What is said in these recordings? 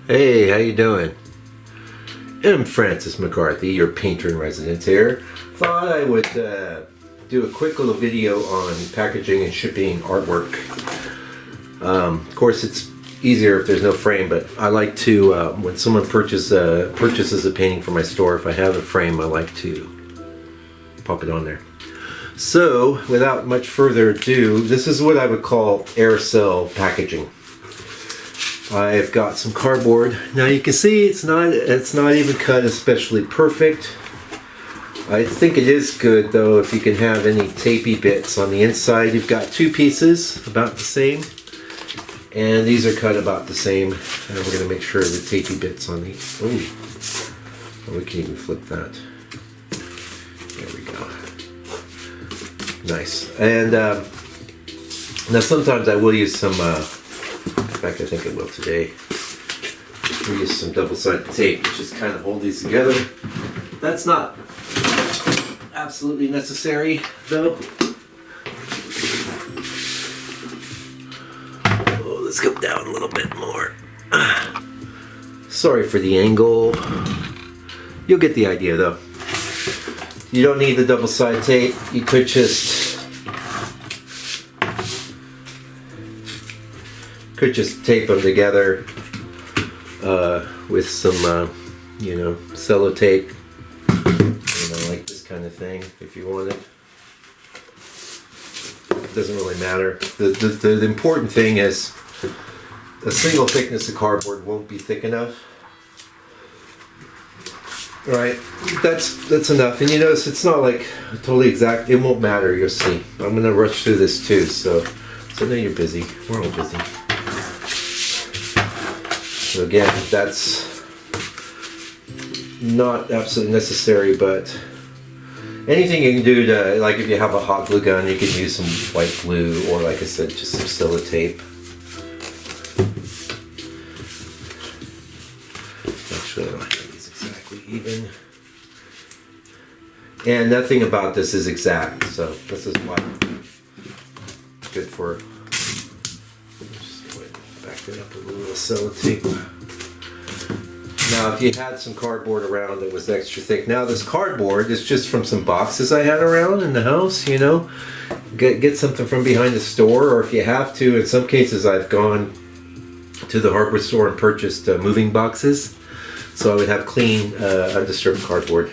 Hey, how you doing? I'm Francis McCarthy, your painter in residence here. Thought I would do a quick little video on packaging and shipping artwork. Of course, it's easier if there's no frame, but I like to, when someone purchases a painting for my store, if I have a frame, I like to pop it on there. So, without much further ado, this is what I would call aerosol packaging. I've got some cardboard. Now you can see it's not even cut especially perfect. I think it is good though if you can have any tapey bits on the inside. You've got two pieces about the same, and these are cut about the same. And we're going to make sure the tapey bits on these. Oh, we can even flip that. There we go. Nice. And now sometimes I will use some. In fact, I think I will today. We use some double-sided tape to just kind of hold these together. That's not absolutely necessary, though. Oh, let's go down a little bit more. Sorry for the angle. You'll get the idea, though. You don't need the double-sided tape. You could just tape them together with some, sellotape, like this kind of thing, if you want it. It doesn't really matter. The important thing is a single thickness of cardboard won't be thick enough. Right, that's enough. And you notice it's not like totally exact. It won't matter. You'll see. I'm gonna rush through this too. So now you're busy. We're all busy. So again, that's not absolutely necessary, but anything you can do to, like if you have a hot glue gun, you can use some white glue, or like I said, just some sellotape. Actually, I don't think it's exactly even. And nothing about this is exact, so this is why it's good for. Back it up a little sellotape. Now, if you had some cardboard around that was extra thick, now this cardboard is just from some boxes I had around in the house. Get something from behind the store, or if you have to. In some cases, I've gone to the hardware store and purchased moving boxes, so I would have clean, undisturbed cardboard.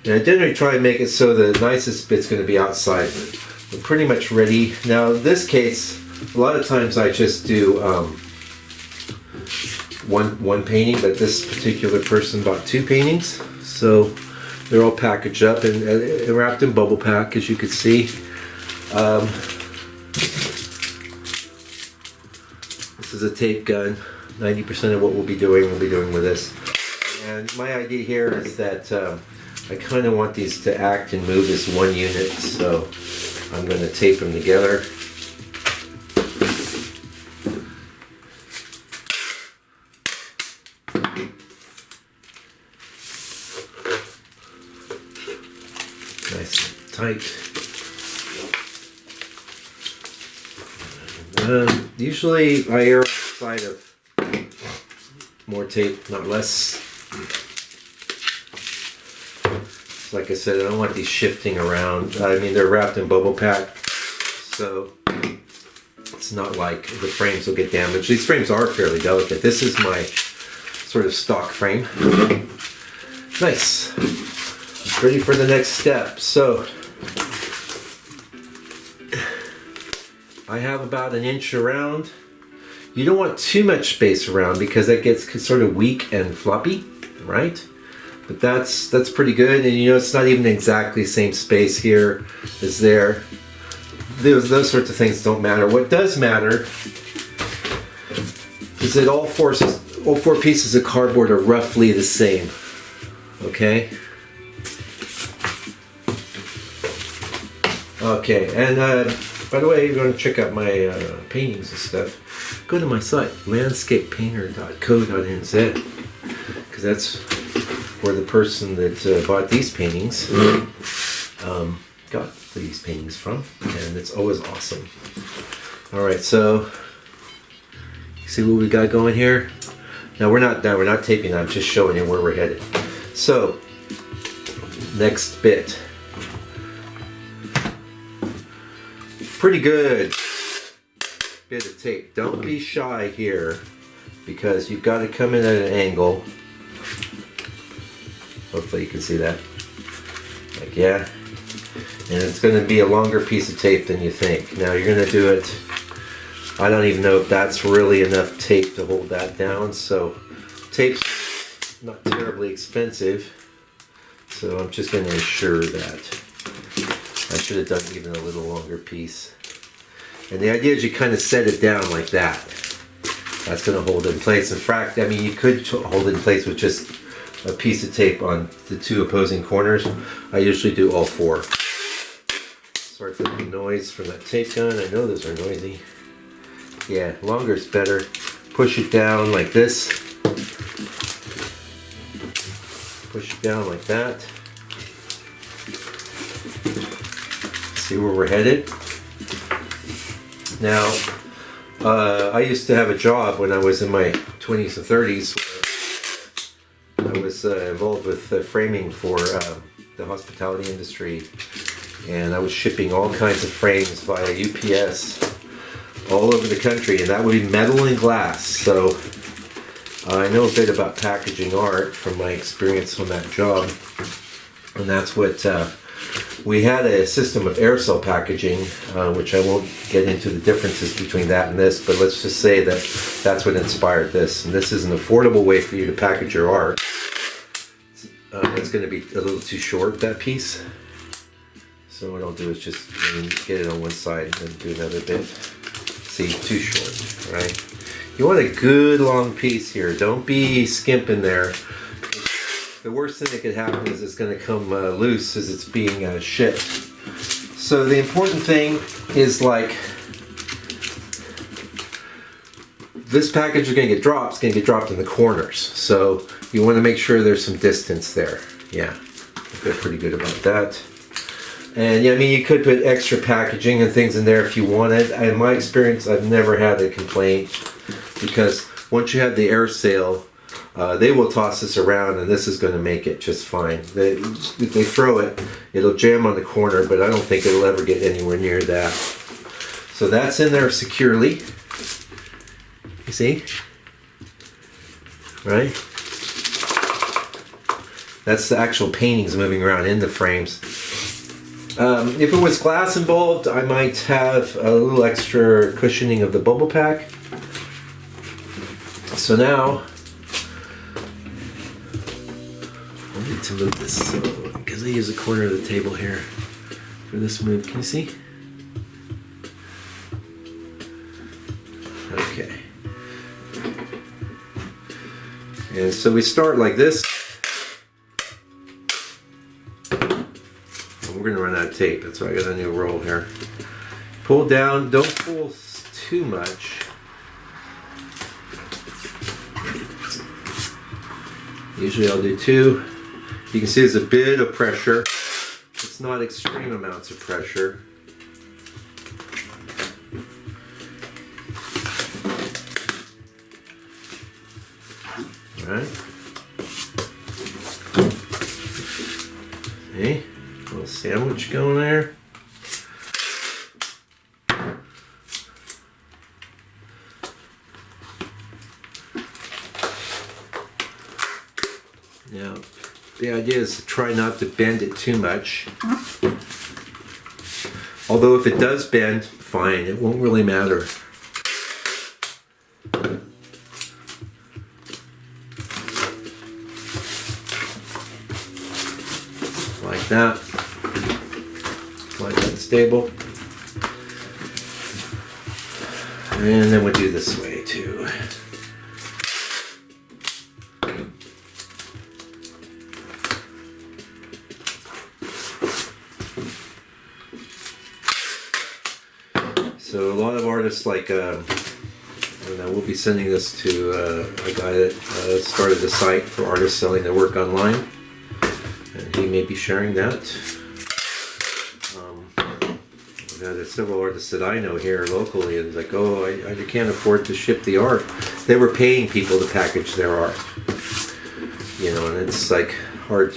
And I generally try and make it so the nicest bit's going to be outside. We're pretty much ready. Now, in this case, a lot of times I just do one painting, but this particular person bought two paintings, so they're all packaged up and wrapped in bubble pack, as you can see. This is a tape gun. 90% of what we'll be doing with this. And my idea here is that I kind of want these to act and move as one unit, so I'm going to tape them together. Nice and tight. Usually I err on the side of more tape, not less. Like I said, I don't want these shifting around. I mean, they're wrapped in bubble pack, so it's not like the frames will get damaged. These frames are fairly delicate. This is my sort of stock frame. Nice. Ready for the next step. So I have about an inch around. You don't want too much space around because that gets sort of weak and floppy, right? But that's pretty good. And it's not even exactly the same space here as there. Those sorts of things don't matter. What does matter is that all four pieces of cardboard are roughly the same. Okay? Okay, and by the way, you're going to check out my paintings and stuff. Go to my site, landscapepainter.co.nz, because that's where the person that bought these paintings got these paintings from, and it's always awesome. All right, so you see what we got going here? Now we're not done, we're not taping, I'm just showing you where we're headed. So, next bit. Pretty good bit of tape. Don't be shy here, because you've got to come in at an angle. Hopefully you can see that. Like, yeah. And it's going to be a longer piece of tape than you think. Now you're going to do it, I don't even know if that's really enough tape to hold that down. So tape's not terribly expensive. So I'm just going to ensure that. I should have done even a little longer piece. And the idea is you kind of set it down like that. That's going to hold it in place. In fact, I mean, you could hold it in place with just a piece of tape on the two opposing corners. I usually do all four. Sorry for the noise from that tape gun. I know those are noisy. Yeah, longer is better. Push it down like this. Push it down like that. See where we're headed? Now, I used to have a job when I was in my 20s and 30s. Where I was involved with framing for the hospitality industry, and I was shipping all kinds of frames via UPS all over the country, and that would be metal and glass. So I know a bit about packaging art from my experience on that job, and that's what we had a system of aerosol packaging, which I won't get into the differences between that and this, but let's just say that that's what inspired this. And this is an affordable way for you to package your art. It's going to be a little too short, that piece. So what I'll do is just get it on one side and then do another bit. See, too short, right? You want a good long piece here. Don't be skimping there. The worst thing that could happen is it's going to come loose as it's being shipped. So the important thing is, like, this package is going to get dropped. It's going to get dropped in the corners. So you want to make sure there's some distance there. Yeah, I feel pretty good about that. And yeah, I mean, you could put extra packaging and things in there if you wanted. In my experience, I've never had a complaint, because once you have the air sail, they will toss this around, and this is going to make it just fine. If they throw it, it'll jam on the corner, but I don't think it'll ever get anywhere near that. So that's in there securely. You see? Right? That's the actual paintings moving around in the frames. If it was glass involved, I might have a little extra cushioning of the bubble pack. So now, I need to move this because I use the corner of the table here for this move. Can you see? Okay. And so we start like this. We're going to run out of tape, that's why I got a new roll here. Pull down, don't pull too much. Usually I'll do 2. You can see there's a bit of pressure. It's not extreme amounts of pressure. All right. Okay. Little sandwich going there. Now, the idea is to try not to bend it too much. Although if it does bend, fine, it won't really matter. Like that. Stable. And then we'll do this way too. So a lot of artists, like, I don't know, we'll be sending this to a guy that started the site for artists selling their work online, and he may be sharing that. There's several artists that I know here locally, and like, oh, I can't afford to ship the art. they were paying people to package their art. You know, and it's like hard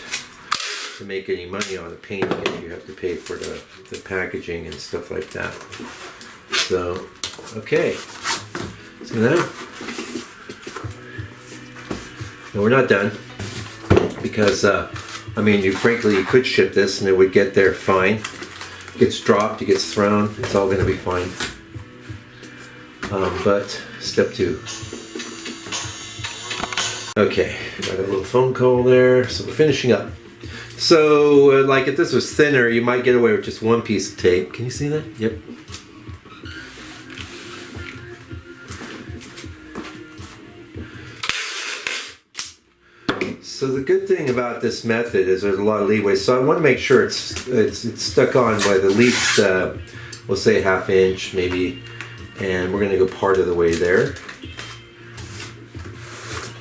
to make any money on a painting if you have to pay for the packaging and stuff like that. So, okay. So now we're not done because, I mean, you could ship this and it would get there fine. It gets dropped, it gets thrown, it's all going to be fine. But step 2. Okay, got a little phone call there, so we're finishing up. So, like if this was thinner, you might get away with just one piece of tape. Can you see that? Yep. So the good thing about this method is there's a lot of leeway. So I want to make sure it's stuck on by the least, we'll say 1/2 inch maybe, and we're going to go part of the way there.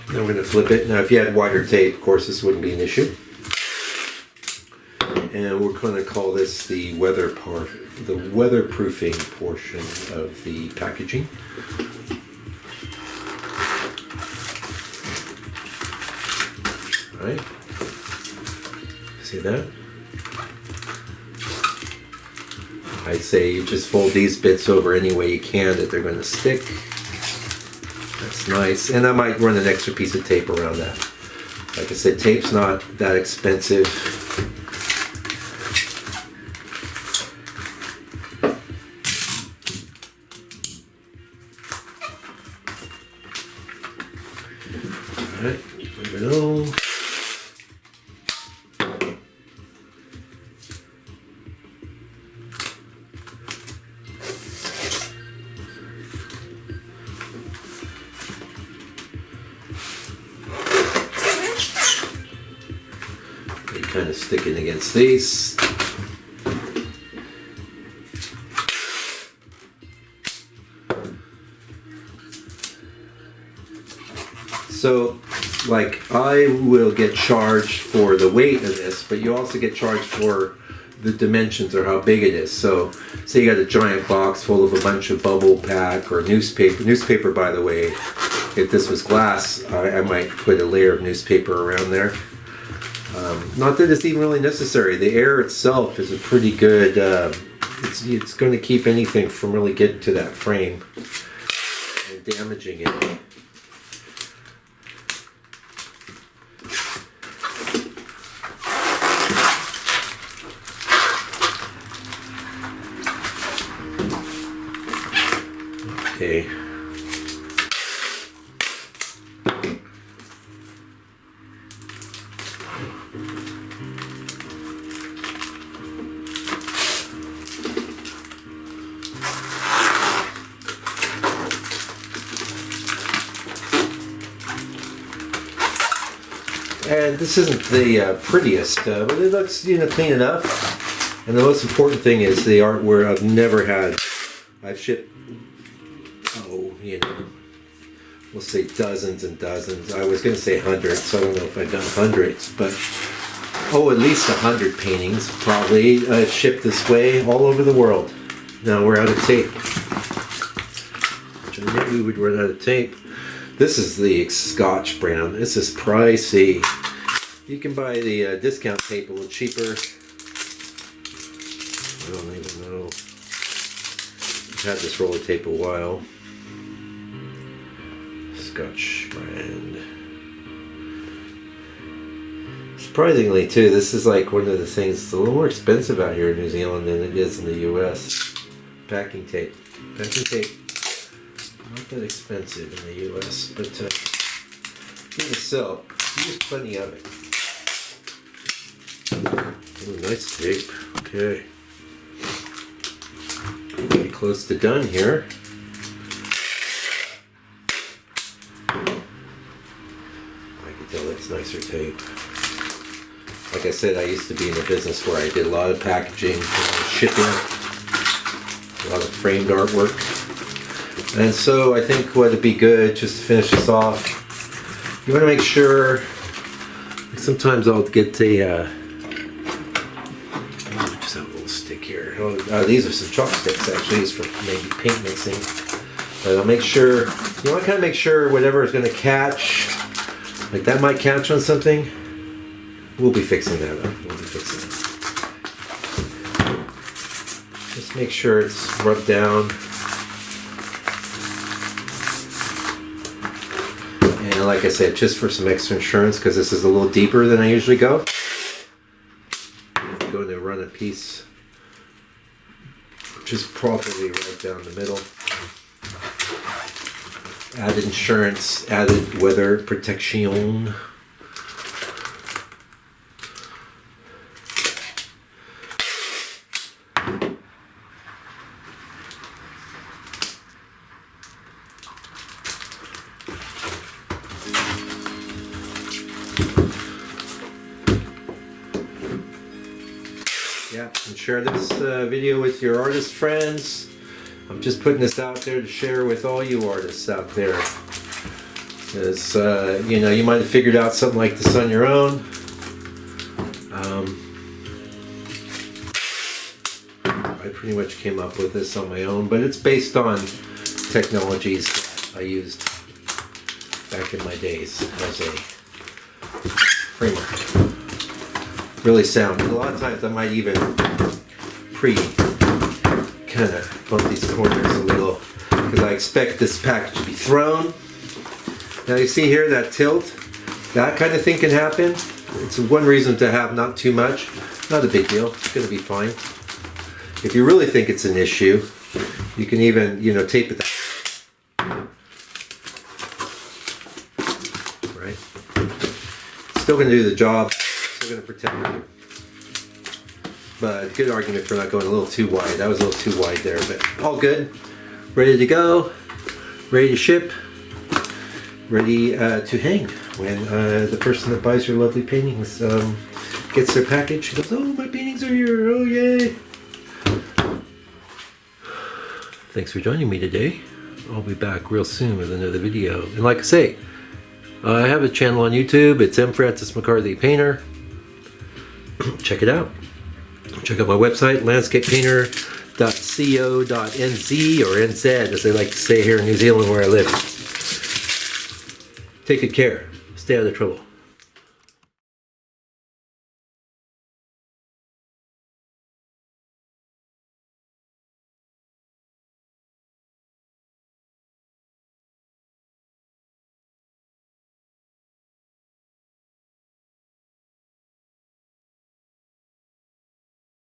Then we're going to flip it. Now if you had wider tape, of course this wouldn't be an issue. And we're going to call this the weatherproofing portion of the packaging. Right? See that? I'd say you just fold these bits over any way you can that they're going to stick. That's nice. And I might run an extra piece of tape around that. Like I said, tape's not that expensive. Alright, move it on. Kind of sticking against these. So, like, I will get charged for the weight of this, but you also get charged for the dimensions or how big it is. So, say you got a giant box full of a bunch of bubble pack or newspaper. Newspaper, by the way, if this was glass, I might put a layer of newspaper around there. Not that it's even really necessary. The air itself is a pretty good, it's going to keep anything from really getting to that frame and damaging it. Okay. And this isn't the prettiest, but it looks, you know, clean enough. And the most important thing is the artwork. I've never had. I've shipped, you know, we'll say dozens and dozens. I was going to say hundreds, so I don't know if I've done hundreds, but at least 100 paintings probably I've shipped this way all over the world. Now we're out of tape. Which I knew we would run out of tape. This is the Scotch brand. This is pricey. You can buy the discount tape a little cheaper. I don't even know. I've had this roll of tape a while. Scotch brand. Surprisingly too, this is like one of the things, it's a little more expensive out here in New Zealand than it is in the US. Packing tape. Packing tape. Not that expensive in the US, but in the silk, use plenty of it. Ooh, nice tape. Okay. Pretty close to done here. I can tell that's nicer tape. Like I said, I used to be in a business where I did a lot of packaging, shipping, a lot of framed artwork. And so I think what would be good, just to finish this off, you want to make sure, sometimes I'll get the, just have a little stick here. These are some chopsticks actually, it's for maybe paint mixing. But I'll make sure, you want to kind of make sure whatever is going to catch, like that might catch on something. We'll be fixing that up. We'll be fixing it. Just make sure it's rubbed down. And like I said, just for some extra insurance, because this is a little deeper than I usually go. I'm going to run a piece just properly right down the middle. Added insurance, added weather protection. Yeah, and share this video with your artist friends. I'm just putting this out there to share with all you artists out there. Because, you know, you might have figured out something like this on your own. I pretty much came up with this on my own, but it's based on technologies that I used back in my days as a framer. Really sound. And a lot of times I might even kind of bump these corners a little because I expect this package to be thrown. Now you see here that tilt, that kind of thing can happen. It's one reason to have not too much. Not a big deal. It's going to be fine. If you really think it's an issue, you can even, you know, tape it down. Right? Still going to do the job. Still going to protect you. But good argument for not going a little too wide. That was a little too wide there, but all good. Ready to go. Ready to ship. Ready to hang. When the person that buys your lovely paintings gets their package, goes, oh, my paintings are here. Oh, yay. Thanks for joining me today. I'll be back real soon with another video. And like I say, I have a channel on YouTube. It's M. Francis McCarthy Painter. Check it out. Check out my website, landscapepainter.co.nz or NZ, as they like to say here in New Zealand where I live. Take good care. Stay out of trouble.